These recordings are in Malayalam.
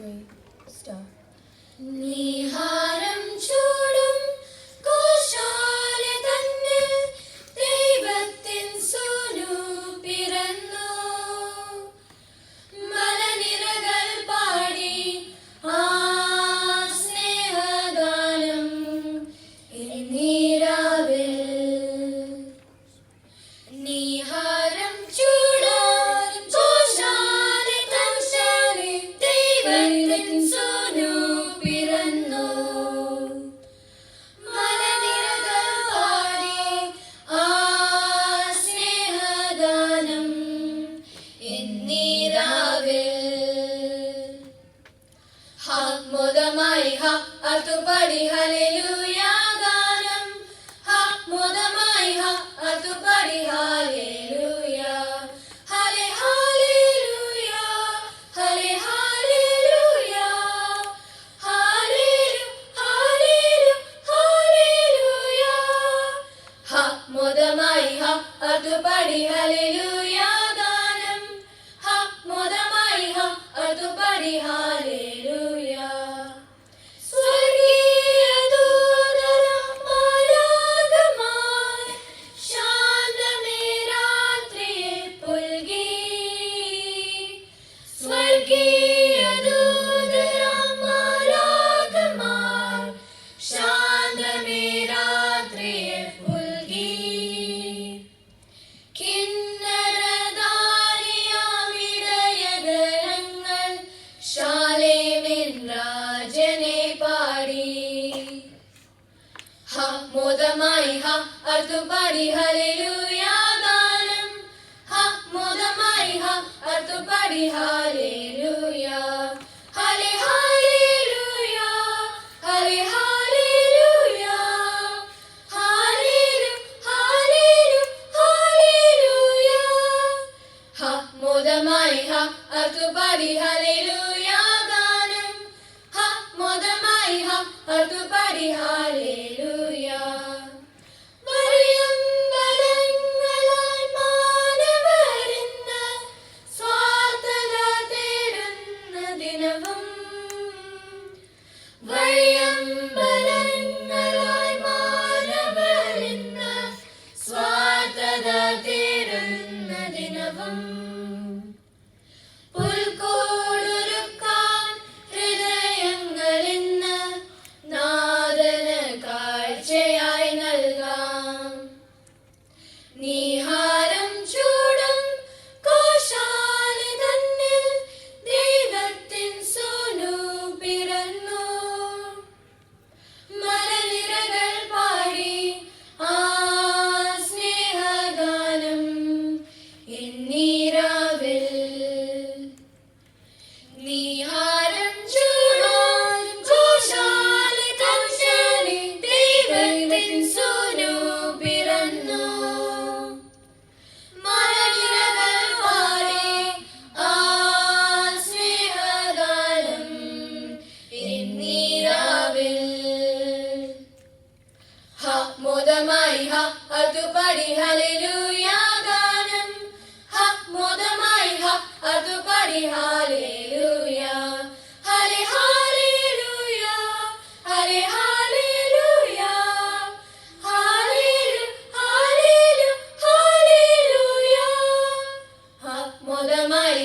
3, start. നിഹാരം ചൂടും കോശാല തന്നിൽ ദൈവത്തിൻ സൂനു പിറന്നു. മലനിരകൾ പാടി ആ സ്നേഹഗാനം എന്നീരാവിൽ. നിഹാരം ചൂടും കോശാല തന്നിൽ ദൈവത്തിൻ സൂനു പിറന്നു. മലനിരകൾ പാടി ആ സ്നേഹഗാനം എന്നീരാവിൽ. മോദമായി അതുപടി ഹല്ലേലൂയ ഗാനം. മോദമായി അതുപടി ഹല്ലേലൂയ. ഹല്ലെ ഹല്ലേലൂയ, ഹല്ലെ ഹല്ലേലൂയ, ഹല്ലേലൂയ, ഹല്ലേലൂയ. മോദമായി അതുപടി ഹല്ലേലൂയ ഗാനം. മോദമായി അതുപടി ഹല്ലേലൂയ. സ്വർഗീയ ദൂതന്മാരാഗമായി ശാന്തമേ രാത്രിയെ പുൽകി. സ്വർഗീയ ദൂതന്മാരാഗമായി ശാന്തമേ രാത്രിയെ പുൽകി. കിന്നരധാരിയാമിടയഗണങ്ങൾ ശാലേമിൻ രാജനെ പാടി. മോദമായി അതുപടി ഹല്ലേലൂയ ഗാനം. മോദമായി അതുപടി ഹല്ലേലൂയ. ഹല്ലെ ഹല്ലേലൂയ, ഹല്ലെ ഹല്ലേലൂയ, ഹല്ലേലൂയ, ഹല്ലേലൂയ. മോദമായി അതുപടി ഹല്ലേലൂയ ഗാനം. മോദമായി അതുപടി ഹല്ലേലൂയ. വഴിയമ്പലങ്ങളാൽ മാനവരിന്ന് സ്വാർത്ഥത തേടുന്ന ദിനവും. വഴിയമ്പലങ്ങളാൽ മാനവരിന്ന് സ്വാർത്ഥത തേടുന്ന ദിനവും. പുൽക്കൂടൊരുക്കാൻ ഹൃദയങ്ങളിന്ന് നാദന് കാഴ്ചയായി നൽകാം. നിഹാരം ചൂടും കോശാല തന്നിൽ ദൈവത്തിൻ സൂനു പിറന്നു. മലനിരകൾ പാടി ആ സ്നേഹഗാനം എന്നീരാവിൽ. നിഹാരം ചൂടും കോശാല തന്നിൽ ദൈവത്തിൻ സൂനു പിറന്നു. മലനിരകൾ പാടി ആ സ്നേഹഗാനം എന്നീരാവിൽ. മോദമായി അതുപടി ഹല്ലേലൂയ ഗാനം. മോദമായി അതുപടി ഹല്ലേലൂയ. ഹല്ലെ ഹല്ലേലൂയ, ഹല്ലെ ഹല്ലേലൂയ, ഹല്ലേലൂയ. മോദമായി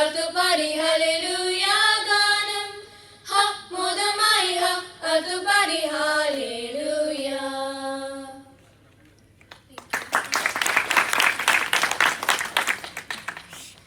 അതുപടി ഹല്ലേലൂയ ഗാനം. മോദമായി അതുപടി ഹല്ലേലൂയ.